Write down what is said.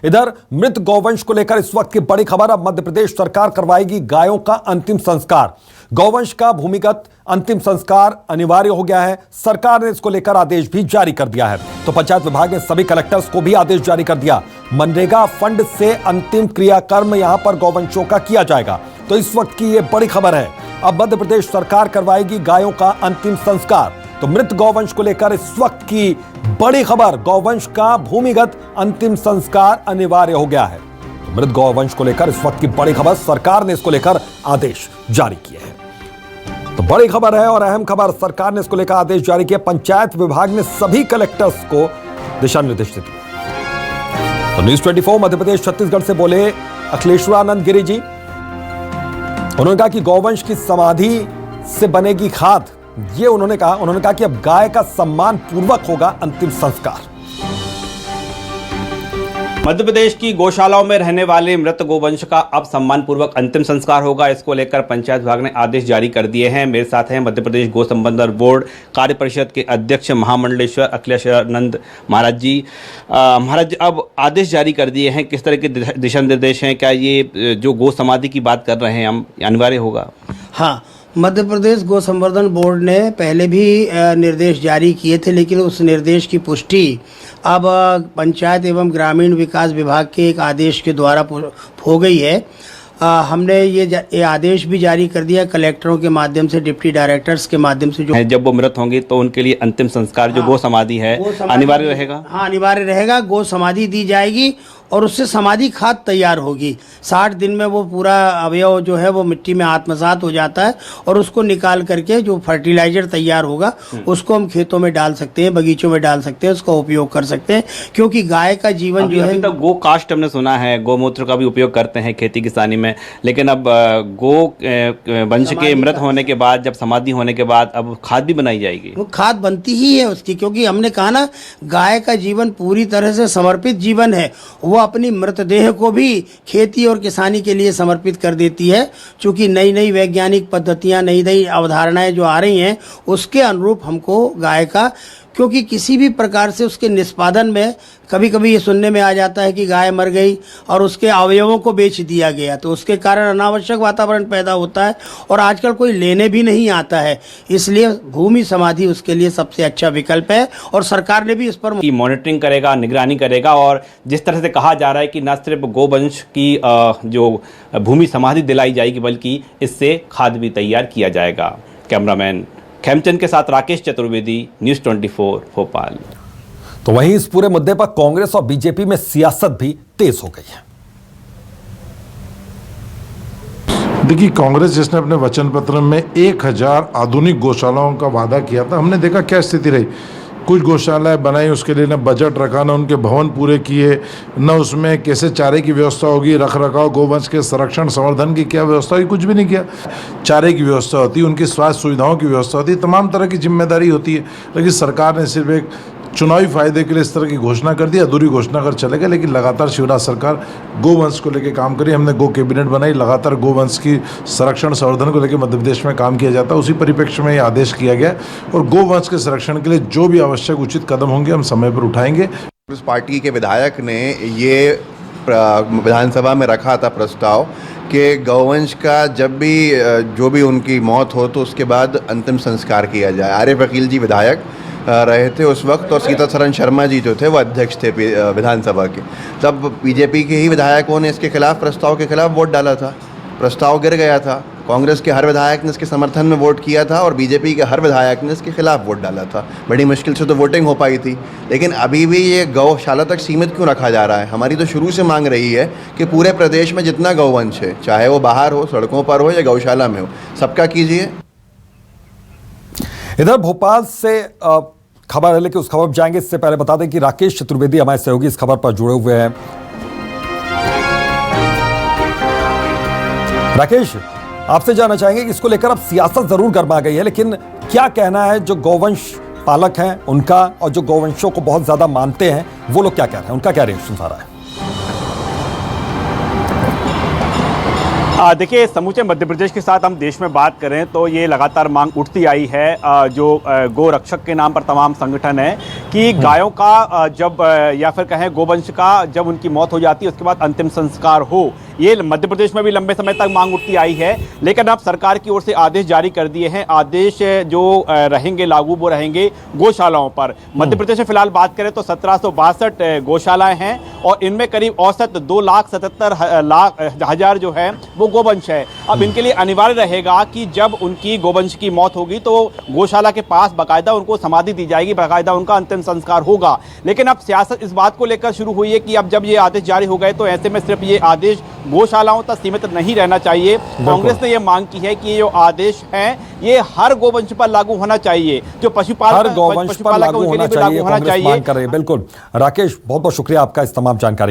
इधर मृत गौवंश को लेकर इस वक्त की बड़ी खबर। अब मध्य प्रदेश सरकार करवाएगी गायों का अंतिम संस्कार। गौवंश का भूमिगत अंतिम संस्कार अनिवार्य हो गया है। सरकार ने इसको लेकर आदेश भी जारी कर दिया है। तो पंचायत विभाग ने सभी कलेक्टर्स को भी आदेश जारी कर दिया। मनरेगा फंड से अंतिम क्रियाकर्म यहां पर गौवंशों का किया जाएगा। तो इस वक्त की यह बड़ी खबर है। अब मध्य प्रदेश सरकार करवाएगी गायों का अंतिम संस्कार। तो मृत गौवंश को लेकर इस वक्त की बड़ी खबर, गौवंश का भूमिगत अंतिम संस्कार अनिवार्य हो गया है। तो मृत गौवंश को लेकर इस वक्त की बड़ी खबर, सरकार ने इसको लेकर आदेश जारी किए हैं। तो बड़ी खबर है और अहम खबर, सरकार ने इसको लेकर आदेश जारी किया। पंचायत विभाग ने सभी कलेक्टर्स को दिशा निर्देश दिए। तो न्यूज़ 24 मध्य प्रदेश छत्तीसगढ़ से बोले अखिलेश्वरानंद गिरी जी। उन्होंने कहा कि गौवंश की समाधि से बनेगी खाद। ये उन्होंने कहा कि अब गाय का सम्मान पूर्वक होगा अंतिम संस्कार। मध्य प्रदेश की गौशालाओं में रहने वाले मृत गोवंश का अब सम्मान पूर्वक अंतिम संस्कार होगा। इसको लेकर पंचायत विभाग ने आदेश जारी कर दिए हैं। मेरे साथ हैं मध्य प्रदेश गौ संवर्धन बोर्ड कार्य परिषद के अध्यक्ष महामंडलेश्वर अखिलेश्वरानंद महाराज जी। महाराज, अब आदेश जारी कर दिए हैं, किस तरह के दिशा निर्देश हैं? क्या ये जो गौ समाधि की बात कर रहे हैं हम, अनिवार्य होगा? हाँ, मध्य प्रदेश गौ संवर्धन बोर्ड ने पहले भी निर्देश जारी किए थे, लेकिन उस निर्देश की पुष्टि अब पंचायत एवं ग्रामीण विकास विभाग के एक आदेश के द्वारा हो गई है। हमने ये आदेश भी जारी कर दिया कलेक्टरों के माध्यम से, डिप्टी डायरेक्टर्स के माध्यम से। जो जब वो मृत होंगे तो उनके लिए अंतिम संस्कार जो गौ समाधि है अनिवार्य रहेगा। हाँ, अनिवार्य रहेगा। गौ समाधि दी जाएगी और उससे समाधि खाद तैयार होगी। 60 दिन में वो पूरा अवयव जो है वो मिट्टी में आत्मसात हो जाता है और उसको निकाल करके जो फर्टिलाइजर तैयार होगा उसको हम खेतों में डाल सकते हैं, बगीचों में डाल सकते हैं, उसका उपयोग कर सकते हैं। क्योंकि गाय का जीवन जो है, अभी तक गो कास्ट हमने सुना है, गौमूत्र का भी उपयोग करते हैं खेती किसानी में, लेकिन अब गो वंश के मृत होने के बाद, जब समाधि होने के बाद, अब खाद भी बनाई जाएगी। वो खाद बनती ही है उसकी, क्योंकि हमने कहा ना, गाय का जीवन पूरी तरह से समर्पित जीवन है। वो अपनी मृतदेह को भी खेती और किसानी के लिए समर्पित कर देती है। चूंकि नई नई वैज्ञानिक पद्धतियां, नई नई अवधारणाएं जो आ रही हैं, उसके अनुरूप हमको गाय का, क्योंकि किसी भी प्रकार से उसके निष्पादन में कभी कभी ये सुनने में आ जाता है कि गाय मर गई और उसके अवयवों को बेच दिया गया, तो उसके कारण अनावश्यक वातावरण पैदा होता है और आजकल कोई लेने भी नहीं आता है। इसलिए भूमि समाधि उसके लिए सबसे अच्छा विकल्प है और सरकार ने भी इस पर मॉनिटरिंग करेगा, निगरानी करेगा। और जिस तरह से कहा जा रहा है कि न सिर्फ गोवंश की जो भूमि समाधि दिलाई जाएगी, बल्कि इससे खाद भी तैयार किया जाएगा। कैमरामैन खेमचंद के साथ राकेश चतुर्वेदी, न्यूज़ 24 भोपाल। तो वहीं इस पूरे मुद्दे पर कांग्रेस और बीजेपी में सियासत भी तेज हो गई है। देखिए, कांग्रेस जिसने अपने वचन पत्र में 1000 आधुनिक गौशालाओं का वादा किया था, हमने देखा क्या स्थिति रही। कुछ गौशालाएं बनाई, उसके लिए न बजट रखा, न उनके भवन पूरे किए, न उसमें कैसे चारे की व्यवस्था होगी, रख रखाव, गोवंश के संरक्षण संवर्धन की क्या व्यवस्था होगी, कुछ भी नहीं किया। चारे की व्यवस्था होती है, उनकी स्वास्थ्य सुविधाओं की व्यवस्था होती है, तमाम तरह की जिम्मेदारी होती है। लेकिन सरकार ने सिर्फ एक चुनावी फायदे के लिए इस तरह की घोषणा कर दी, अधूरी घोषणा कर चले गए। लेकिन लगातार शिवराज सरकार गोवंश को लेकर काम करी। हमने गो कैबिनेट बनाई, लगातार गोवंश की संरक्षण संवर्धन को लेकर मध्य प्रदेश में काम किया जाता है। उसी परिप्रेक्ष्य में ये आदेश किया गया और गोवंश के संरक्षण के लिए जो भी आवश्यक उचित कदम होंगे हम समय पर उठाएंगे। कांग्रेस पार्टी के विधायक ने ये विधानसभा में रखा था प्रस्ताव कि गौवंश का जब भी जो भी उनकी मौत हो तो उसके बाद अंतिम संस्कार किया जाए। आरिफ अकील जी विधायक रहे थे उस वक्त और सीतासरन शर्मा जी जो थे वो अध्यक्ष थे विधानसभा के। तब बीजेपी के ही विधायकों ने इसके खिलाफ, प्रस्ताव के खिलाफ वोट डाला था। प्रस्ताव गिर गया था। कांग्रेस के हर विधायक ने इसके समर्थन में वोट किया था और बीजेपी के हर विधायक ने इसके खिलाफ वोट डाला था। बड़ी मुश्किल से तो वोटिंग हो पाई थी। लेकिन अभी भी ये गौशाला तक सीमित क्यों रखा जा रहा है? हमारी तो शुरू से मांग रही है कि पूरे प्रदेश में जितना गौवंश है, चाहे वो बाहर हो, सड़कों पर हो या गौशाला में हो, सबका कीजिए। इधर भोपाल से खबर है, लेकिन उस खबर पर जाएंगे इससे पहले बता दें कि राकेश चतुर्वेदी हमारे सहयोगी इस खबर पर जुड़े हुए हैं। राकेश, आपसे जानना चाहेंगे कि इसको लेकर अब सियासत जरूर गर्मा गई है, लेकिन क्या कहना है जो गौवंश पालक हैं उनका, और जो गौवंशों को बहुत ज्यादा मानते हैं वो लोग क्या कह रहे हैं, उनका क्या रिएक्शन आ रहा है? देखिए, समूचे मध्य प्रदेश के साथ हम देश में बात करें तो ये लगातार मांग उठती आई है जो गो रक्षक के नाम पर तमाम संगठन है कि गायों का जब या फिर कहें गोवंश का जब उनकी मौत हो जाती है उसके बाद अंतिम संस्कार हो, ये मध्य प्रदेश में भी लंबे समय तक मांग उठती आई है। लेकिन अब सरकार की ओर से आदेश जारी कर दिए हैं। आदेश जो रहेंगे लागू वो रहेंगे गौशालाओं पर। मध्य प्रदेश में फिलहाल बात करें तो 1762 गौशालाएं हैं और इनमें करीब औसत 2,77,00,000 जो है वो गोवंश है। अब इनके लिए अनिवार्य रहेगा कि जब उनकी गोवंश की मौत होगी तो गौशाला के पास बाकायदा उनको समाधि दी जाएगी, बाकायदा उनका अंतिम संस्कार होगा। लेकिन अब सियासत इस बात को लेकर शुरू हुई है कि अब जब ये आदेश जारी हो गए तो ऐसे में सिर्फ ये आदेश गौशालाओं तक सीमित नहीं रहना चाहिए। कांग्रेस ने यह मांग की है कि ये जो आदेश है ये हर गोवंश पर लागू होना चाहिए, जो पशुपालक हर गोवंश पर लागू होना चाहिए, कांग्रेस मांग कर रही है। बिल्कुल राकेश, बहुत बहुत शुक्रिया आपका इस तमाम जानकारी